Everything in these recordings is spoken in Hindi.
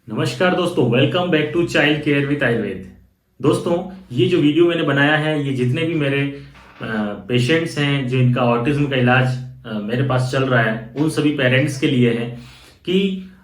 नमस्कार दोस्तों, welcome back to child care with Ayurveda. दोस्तों, ये जो वीडियो मैंने बनाया है ये जितने भी मेरे पेशेंट्स हैं जिनका ऑटिज्म का इलाज मेरे पास चल रहा है उन सभी पेरेंट्स के लिए है कि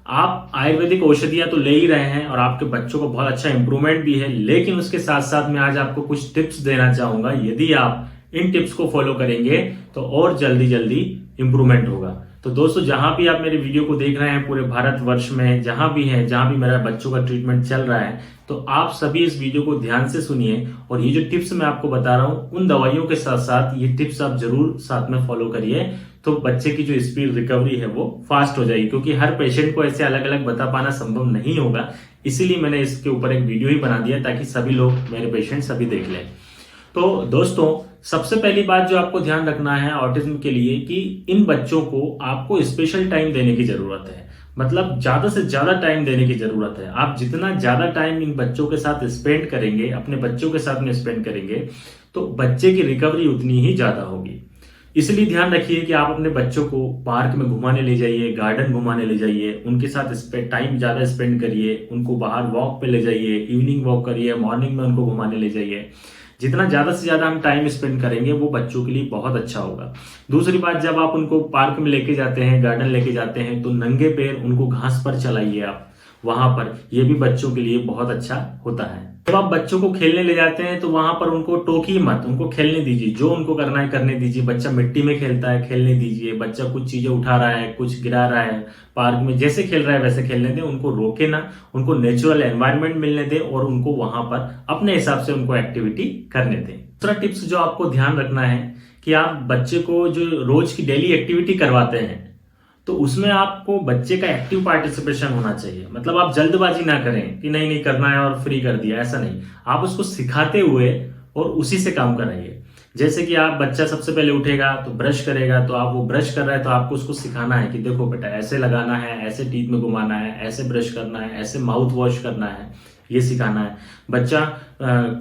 आप आयुर्वेदिक औषधियां तो ले ही रहे हैं और आपके बच्चों को बहुत अच्छा इंप्रूवमेंट भी है, लेकिन उसके साथ साथ मैं आज आपको कुछ टिप्स देना चाहूंगा। यदि आप इन टिप्स को फॉलो करेंगे तो और जल्दी जल्दी इंप्रूवमेंट होगा। तो दोस्तों, जहां भी आप मेरे वीडियो को देख रहे हैं पूरे भारतवर्ष में, जहां भी है, जहां भी मेरा बच्चों का ट्रीटमेंट चल रहा है, तो आप सभी इस वीडियो को ध्यान से सुनिए और ये जो टिप्स मैं आपको बता रहा हूं उन दवाइयों के साथ साथ ये टिप्स आप जरूर साथ में फॉलो करिए, तो बच्चे की जो स्पीड रिकवरी है वो फास्ट हो जाएगी। क्योंकि हर पेशेंट को ऐसे अलग अलग बता पाना संभव नहीं होगा, इसीलिए मैंने इसके ऊपर एक वीडियो ही बना दिया ताकि सभी लोग, मेरे पेशेंट सभी देख लें। तो दोस्तों, सबसे पहली बात जो आपको ध्यान रखना है ऑटिज्म के लिए कि इन बच्चों को आपको स्पेशल टाइम देने की जरूरत है। मतलब ज्यादा से ज्यादा टाइम देने की जरूरत है। आप जितना ज्यादा टाइम इन बच्चों के साथ स्पेंड करेंगे, अपने बच्चों के साथ में स्पेंड करेंगे, तो बच्चे की रिकवरी उतनी ही ज्यादा होगी। इसलिए ध्यान रखिए कि आप अपने बच्चों को पार्क में घुमाने ले जाइए, गार्डन घुमाने ले जाइए, उनके साथ टाइम ज्यादा स्पेंड करिए, उनको बाहर वॉक पे ले जाइए, इवनिंग वॉक करिए, मॉर्निंग में उनको घुमाने ले जाइए। जितना ज्यादा से ज्यादा हम टाइम स्पेंड करेंगे वो बच्चों के लिए बहुत अच्छा होगा। दूसरी बात, जब आप उनको पार्क में लेके जाते हैं, गार्डन लेके जाते हैं, तो नंगे पैर उनको घास पर चलाइए आप वहां पर। ये भी बच्चों के लिए बहुत अच्छा होता है। जब आप बच्चों को खेलने ले जाते हैं तो वहां पर उनको टोकिए मत, उनको खेलने दीजिए। जो उनको करना है करने दीजिए। बच्चा मिट्टी में खेलता है, खेलने दीजिए। बच्चा कुछ चीजें उठा रहा है, कुछ गिरा रहा है, पार्क में जैसे खेल रहा है वैसे खेलने दें। उनको रोके ना, उनको नेचुरल एनवायरनमेंट मिलने दें और उनको वहां पर अपने हिसाब से उनको एक्टिविटी करने दें। दूसरा टिप्स जो आपको ध्यान रखना है कि आप बच्चे को जो रोज की डेली एक्टिविटी करवाते हैं तो उसमें आपको बच्चे का एक्टिव पार्टिसिपेशन होना चाहिए। मतलब आप जल्दबाजी ना करें कि नहीं नहीं करना है और फ्री कर दिया, ऐसा नहीं। आप उसको सिखाते हुए और उसी से काम कराइए। जैसे कि आप, बच्चा सबसे पहले उठेगा तो ब्रश करेगा, तो आप वो ब्रश कर रहा है तो आपको उसको सिखाना है कि देखो बेटा ऐसे लगाना है, ऐसे टीथ में घुमाना है, ऐसे ब्रश करना है, ऐसे माउथ वॉश करना है, ये सिखाना है। बच्चा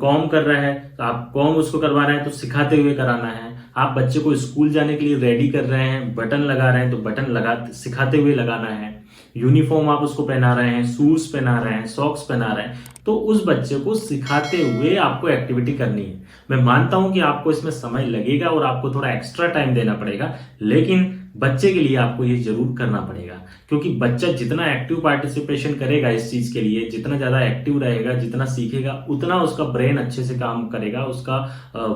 कॉम कर रहा है तो आप कॉम उसको करवा रहे हैं तो सिखाते हुए कराना है। आप बच्चे को स्कूल जाने के लिए रेडी कर रहे हैं, बटन लगा रहे हैं तो बटन लगा सिखाते हुए लगाना है। यूनिफॉर्म आप उसको पहना रहे हैं, शूज पहना रहे हैं, सॉक्स पहना रहे हैं, तो उस बच्चे को सिखाते हुए आपको एक्टिविटी करनी है। मैं मानता हूं कि आपको इसमें समय लगेगा और आपको थोड़ा एक्स्ट्रा टाइम देना पड़ेगा, लेकिन बच्चे के लिए आपको ये जरूर करना पड़ेगा। क्योंकि बच्चा जितना एक्टिव पार्टिसिपेशन करेगा इस चीज के लिए, जितना ज्यादा एक्टिव रहेगा, जितना सीखेगा, उतना उसका ब्रेन अच्छे से काम करेगा, उसका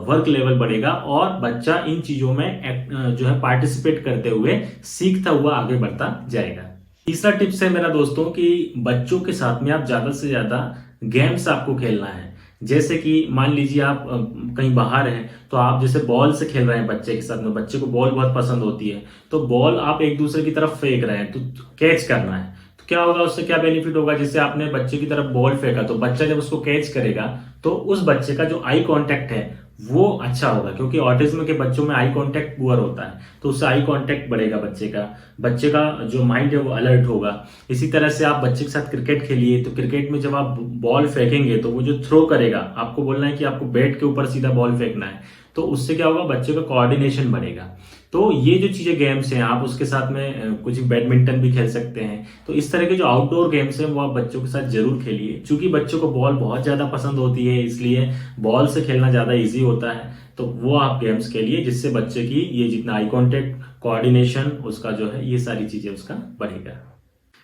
वर्क लेवल बढ़ेगा और बच्चा इन चीजों में जो है पार्टिसिपेट करते हुए सीखता हुआ आगे बढ़ता जाएगा। तीसरा टिप्स है मेरा दोस्तों कि बच्चों के साथ में आप ज्यादा से ज्यादा गेम्स आपको खेलना है। जैसे कि मान लीजिए आप कहीं बाहर हैं तो आप जैसे बॉल से खेल रहे हैं बच्चे के साथ में, बच्चे को बॉल बहुत पसंद होती है, तो बॉल आप एक दूसरे की तरफ फेंक रहे हैं तो कैच करना है। तो क्या होगा, उससे क्या बेनिफिट होगा, जैसे आपने बच्चे की तरफ बॉल फेंका तो बच्चा जब उसको कैच करेगा तो उस बच्चे का जो आई कांटेक्ट है वो अच्छा होगा। क्योंकि ऑटिज्म के बच्चों में आई कांटेक्ट पुअर होता है, तो उससे आई कांटेक्ट बढ़ेगा बच्चे का जो माइंड है वो अलर्ट होगा। इसी तरह से आप बच्चे के साथ क्रिकेट खेलिए, तो क्रिकेट में जब आप बॉल फेंकेंगे तो वो जो थ्रो करेगा, आपको बोलना है कि आपको बैट के ऊपर सीधा बॉल फेंकना है, तो उससे क्या होगा, बच्चे का कोऑर्डिनेशन बढ़ेगा। तो ये जो चीजें गेम्स हैं, आप उसके साथ में कुछ बैडमिंटन भी खेल सकते हैं। तो इस तरह के जो आउटडोर गेम्स हैं वो आप बच्चों के साथ जरूर खेलिए। क्योंकि बच्चों को बॉल बहुत ज्यादा पसंद होती है, इसलिए बॉल से खेलना ज्यादा इजी होता है। तो वो आप गेम्स खेलिए जिससे बच्चे की ये जितना आई कांटेक्ट, कोऑर्डिनेशन उसका जो है, ये सारी चीजें उसका बढ़ेगा।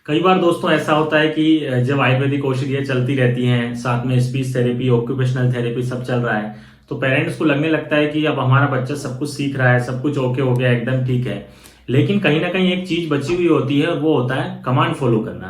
कई बार दोस्तों ऐसा होता है कि जब आयुर्वेदिक औषधियां चलती रहती हैं, साथ में स्पीच थेरेपी, ऑक्यूपेशनल थेरेपी सब चल रहा है, तो पेरेंट्स को लगने लगता है कि अब हमारा बच्चा सब कुछ सीख रहा है, सब कुछ ओके हो गया, एकदम ठीक है। लेकिन कहीं ना कहीं एक चीज बची हुई होती है, वो होता है कमांड फॉलो करना।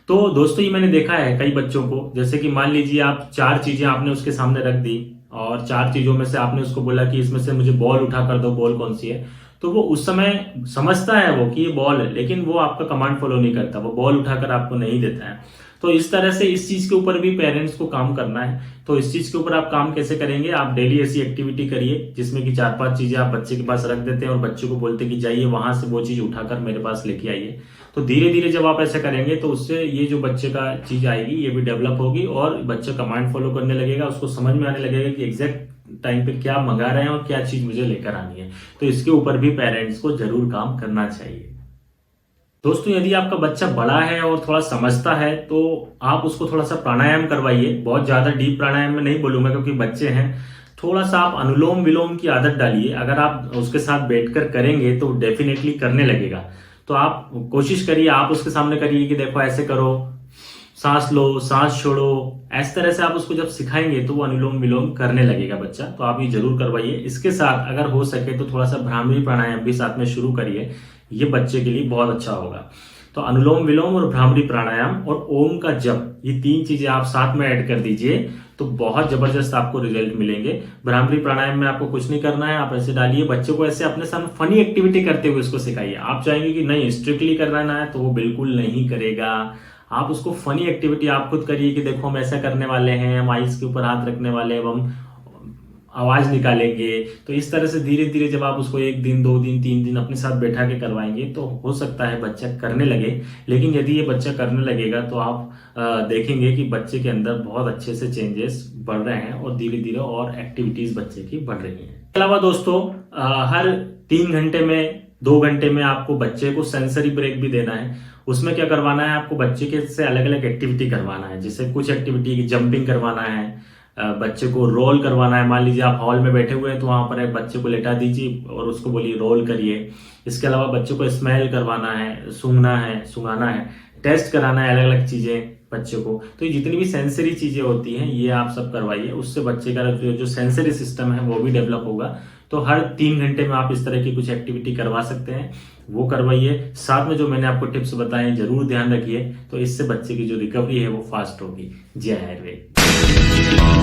तो दोस्तों, ये मैंने देखा है कई बच्चों को, जैसे कि मान लीजिए आप चार चीजें आपने उसके सामने रख दी और चार चीजों में से आपने उसको बोला कि इसमें से मुझे बॉल उठा कर दो, बॉल कौन सी है। तो वो उस समय समझता है वो कि ये बॉल है, लेकिन वो आपका कमांड फॉलो नहीं करता, वो बॉल उठाकर आपको नहीं देता है। तो इस तरह से इस चीज के ऊपर भी पेरेंट्स को काम करना है। तो इस चीज के ऊपर आप काम कैसे करेंगे, आप डेली ऐसी एक्टिविटी करिए जिसमें कि चार पांच चीजें आप बच्चे के पास रख देते हैं और बच्चे को बोलते कि जाइए वहां से वो चीज उठाकर मेरे पास लेके आइए। तो धीरे धीरे जब आप ऐसा करेंगे तो उससे ये जो बच्चे का चीज आएगी ये भी डेवलप होगी और बच्चा कमांड फॉलो करने लगेगा, उसको समझ में आने लगेगा कि एग्जैक्ट टाइम पे क्या मंगा रहे हैं और क्या चीज मुझे लेकर आनी है। तो इसके ऊपर भी पेरेंट्स को जरूर काम करना चाहिए। दोस्तों यदि आपका बच्चा बड़ा है और थोड़ा समझता है तो आप उसको थोड़ा सा प्राणायाम करवाइए। बहुत ज्यादा डीप प्राणायाम में नहीं बोलूंगा क्योंकि बच्चे हैं। थोड़ा सा आप अनुलोम विलोम की आदत डालिए। अगर आप उसके साथ बैठकर करेंगे तो डेफिनेटली करने लगेगा। तो आप कोशिश करिए, आप उसके सामने करिए कि देखो ऐसे करो, सांस लो, सांस छोड़ो। इस तरह से आप उसको जब सिखाएंगे तो वो अनुलोम विलोम करने लगेगा बच्चा। तो आप ये जरूर करवाइए। इसके साथ अगर हो सके तो थोड़ा सा भ्रामरी प्राणायाम भी साथ में शुरू करिए। ये बच्चे के लिए बहुत अच्छा होगा। तो अनुलोम विलोम और भ्रामरी प्राणायाम और ओम का जप, ये 3 चीजें आप साथ में ऐड कर दीजिए तो बहुत जबरदस्त आपको रिजल्ट मिलेंगे। भ्रामरी प्राणायाम में आपको कुछ नहीं करना है, आप ऐसे डालिए, बच्चे को ऐसे अपने साथ फनी एक्टिविटी करते हुए उसको सिखाइए। आप चाहेंगे कि नहीं स्ट्रिक्टली करना है तो वो बिल्कुल नहीं करेगा। आप उसको फनी एक्टिविटी आप खुद करिए कि देखो हम ऐसा करने वाले हैं, हम आइस के ऊपर हाथ रखने वाले हैं, हम आवाज निकालेंगे। तो इस तरह से धीरे धीरे जब आप उसको 1 दिन 2 दिन 3 दिन अपने साथ बैठा के करवाएंगे तो हो सकता है बच्चा करने लगे। लेकिन यदि ये बच्चा करने लगेगा तो आप देखेंगे कि बच्चे के अंदर बहुत अच्छे से चेंजेस बढ़ रहे हैं और धीरे धीरे और एक्टिविटीज बच्चे की बढ़ रही हैं। इसके अलावा दोस्तों हर 3 घंटे में 2 घंटे में आपको बच्चे को सेंसरी ब्रेक भी देना है। उसमें क्या करवाना है, आपको बच्चे के से अलग अलग एक्टिविटी करवाना है। जैसे कुछ एक्टिविटी की जंपिंग करवाना है, बच्चे को रोल करवाना है। मान लीजिए आप हॉल में बैठे हुए हैं तो वहां पर एक बच्चे को लेटा दीजिए और उसको बोलिए रोल करिए। इसके अलावा बच्चे को स्मेल करवाना है, सूंघना है, सुंघाना है, टेस्ट कराना है अलग अलग चीजें बच्चे को। तो ये जितनी भी सेंसरी चीजें होती हैं ये आप सब करवाइए। उससे बच्चे का जो सेंसरी सिस्टम है वो भी डेवलप होगा। तो हर 3 घंटे में आप इस तरह की कुछ एक्टिविटी करवा सकते हैं, वो करवाइए। साथ में जो मैंने आपको टिप्स बताए जरूर ध्यान रखिए। तो इससे बच्चे की जो रिकवरी है वो फास्ट होगी। जय आयुर्वेद।